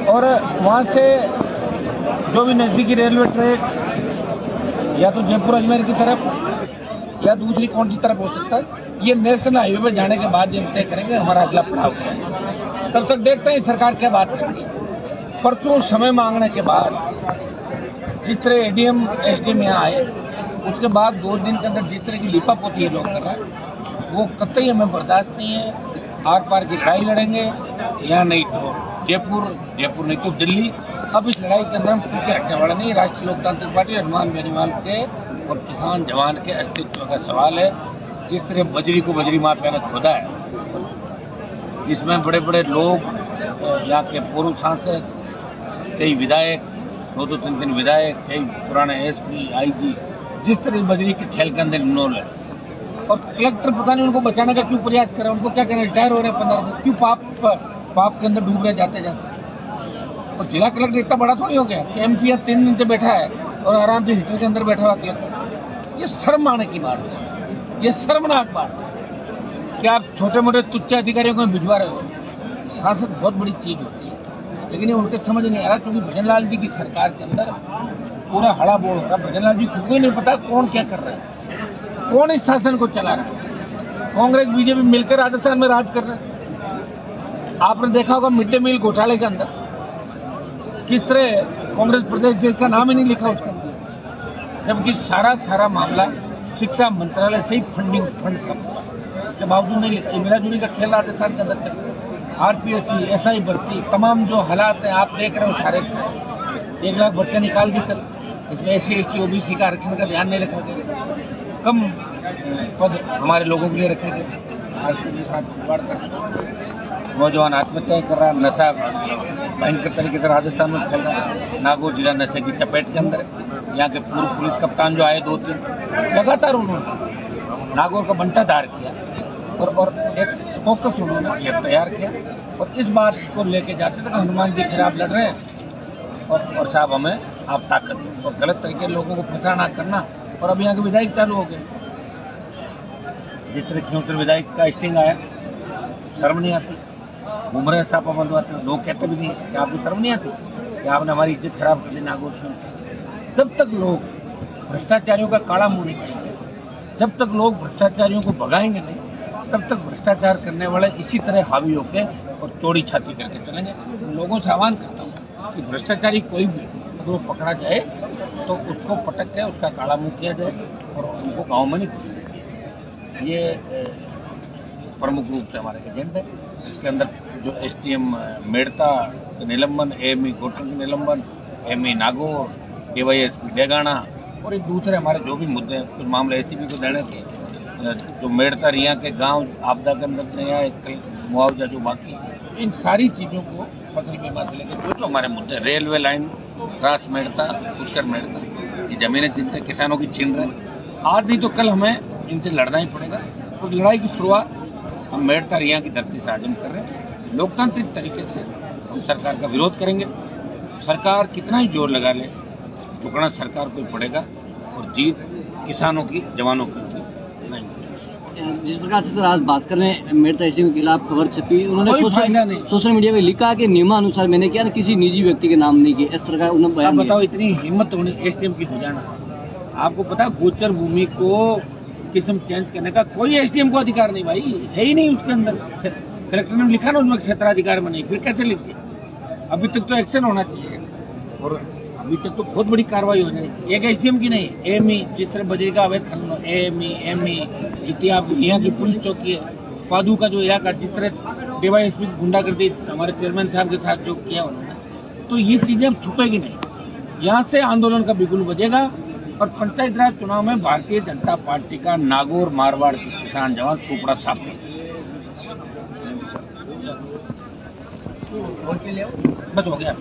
और वहाँ से जो भी नज़दीकी रेलवे ट्रैक या तो जयपुर अजमेर की तरफ या दूसरी कौन सी तरफ हो सकता है, ये नेशनल हाईवे पर जाने के बाद ये तय करेंगे हमारा अगला पड़ाव क्या है। तब तक देखते हैं सरकार क्या बात करती है। परसों समय मांगने के बाद जिस तरह एडीएम एसडीएम यहाँ आए, उसके बाद 2 दिन के अंदर जिस तरह की लिपापोती ये लोग कर रहे हैं, वो कतई हमें बर्दाश्त नहीं है। आर पार की लड़ाई लड़ेंगे, या नहीं तो जयपुर नहीं तो दिल्ली। अब इस लड़ाई के अंदर हम पीछे हटने वाला नहीं। राष्ट्रीय लोकतांत्रिक पार्टी हनुमान बेनीवाल के और किसान जवान के अस्तित्व का सवाल है। जिस तरह बजरी को बजरी माफिया ने खोदा है, जिसमें बड़े बड़े लोग, यहाँ के पूर्व सांसद, कई विधायक, 2-3 विधायक, कई पुराने एसपी आईजी, जिस तरह बजरी के खेल के अंदर इन्वॉल्व है। और कलेक्टर पता नहीं उनको बचाने का क्यों प्रयास कर रहे हैं। उनको क्या कहना, रिटायर हो रहे हैं 15 दिन, क्यों पाप के अंदर डूब रहे जाते जाते। और जिला कलेक्टर इतना बड़ा थोड़ी हो गया कि एमपी 3 दिन से बैठा है और आराम से हिटर के अंदर बैठा हुआ कलेक्टर। ये शर्म आने की बात है, ये शर्मनाक बात है कि आप छोटे मोटे तुच्छ अधिकारियों को भिजवा रहे हो। सांसद बहुत बड़ी चीज होती है, लेकिन ये उनके समझ नहीं आ रहा, क्योंकि भजनलाल जी की सरकार के अंदर पूरा हड़ा बोल हो रहा। भजनलाल जी खुद को ही नहीं पता कौन क्या कर रहा है, कौन इस शासन को चला रहा है। कांग्रेस बीजेपी मिलकर राजस्थान में राज कर रहे हैं। आपने देखा होगा मिड डे मील घोटाले के अंदर किस तरह कांग्रेस प्रदेश देश का नाम ही नहीं लिखा उसके अंदर, जबकि सारा मामला शिक्षा मंत्रालय से ही फंड था, के बावजूद नहीं लिखा। मिला जुली का खेल राजस्थान के अंदर चल रहा। आरपीएससी, एसआई भर्ती, तमाम जो हालात हैं आप देख रहे हो सारे। 1 लाख भर्तियां निकाल दी कल, इसमें एससी एसटी ओबीसी का आरक्षण का ध्यान नहीं रखा गया। कम पद हमारे लोगों के लिए रखे गए। आरक्षण के साथ छुड़वाड़ कर नौजवान आत्महत्या कर रहा है। नशा भयंकर तरीके से राजस्थान में फैल रहा है। नागौर जिला नशे की चपेट के अंदर है। यहाँ के पूर्व पुलिस कप्तान जो आए 2-3 लगातार उन्होंने नागौर का बंटाधार किया और एक फोकस उन्होंने ये तैयार किया। और इस बात को लेके जाते थे कि हनुमान जी खिलाफ लड़ रहे हैं और साहब हमें आप ताकत दो, और गलत तरीके लोगों को प्रचार ना करना। और अब यहाँ के विधायक चालू हो गए। जिस तरह खियोटर विधायक का स्टिंग आया, शर्म नहीं आती। घूम रहे सापा बंधवाते, लोग कहते भी नहीं कि आपको शर्म नहीं आती कि आपने हमारी इज्जत खराब कर दी नागौर की। जब तक लोग भ्रष्टाचारियों का काला मुंह नहीं करेंगे, जब तक लोग भ्रष्टाचारियों को भगाएंगे नहीं, तब तक भ्रष्टाचार करने वाले इसी तरह हावी होकर और चौड़ी छाती करके चलेंगे। लोगों से आह्वान करता हूँ कि भ्रष्टाचारी कोई भी अगर वो पकड़ा जाए तो उसको पटक के उसका काला मुंह किया जाए और उनको गाँव में नहीं घुसने दिया। ये प्रमुख रूप से हमारे एजेंडा है। इसके अंदर जो एसडीएम मेड़ता के निलंबन, एएमई घोटल के निलंबन, एएमई नागौर, डीवाईएसपी डेगाना और एक दूसरे हमारे जो भी मुद्दे हैं, कुछ मामले एसीबी को देने थे, जो मेड़ता रिया के गांव आपदा के अंदर नया एक मुआवजा जो बाकी, इन सारी चीज़ों को फसल बीमा से लेकर जो हमारे मुद्दे, रेलवे लाइन रास मेड़ता, पुष्कर मेड़ता, ये जमीनें जिससे किसानों की छीन रहे, आज नहीं तो कल हमें इनसे लड़ना ही पड़ेगा। उस लड़ाई की शुरुआत हम मेड़ता रिया की धरती से आज हम कर रहे हैं। लोकतांत्रिक तरीके से हम सरकार का विरोध करेंगे। सरकार कितना ही जोर लगा ले, झुकना सरकार को ही पड़ेगा और जीत किसानों की, जवानों की नहीं। जिस प्रकार से सर आज भास्कर ने मेड़ता एसडीएम के खिलाफ खबर छपी, उन्होंने सोशल मीडिया में लिखा कि नियमानुसार मैंने किया, किसी निजी व्यक्ति के नाम नहीं किया, इस तरह का उन्होंने बयान दिया। बताओ, इतनी हिम्मत होनी एसडीएम की हो जाना। आपको पता, गोचर भूमि को किस्म चेंज करने का कोई एसडीएम को अधिकार नहीं भाई, है ही नहीं उसके अंदर। कलेक्टर ने लिखा ना उसमें क्षेत्राधिकार में नहीं, फिर कैसे लिख दिया? अभी तक तो एक्शन होना चाहिए और अभी तक तो बहुत बड़ी कार्रवाई हो जाएगी। एक एसडीएम की नहीं, एएमई, जिस तरह बजरी का अवैध खनन, एएमई, जितनी आप यहाँ की पुलिस चौकी है, पादू का जो इलाका, जिस तरह डीवाईएसपी की गुंडागर्दी हमारे चेयरमैन साहब के साथ जो किया उन्होंने, तो ये चीजें अब छुपेगी नहीं। यहाँ से आंदोलन का बिगुल बजेगा और पंचायत राज चुनाव में भारतीय जनता पार्टी का नागौर मारवाड़ के किसान जवान सुपड़ा साफ कर बस हो गया।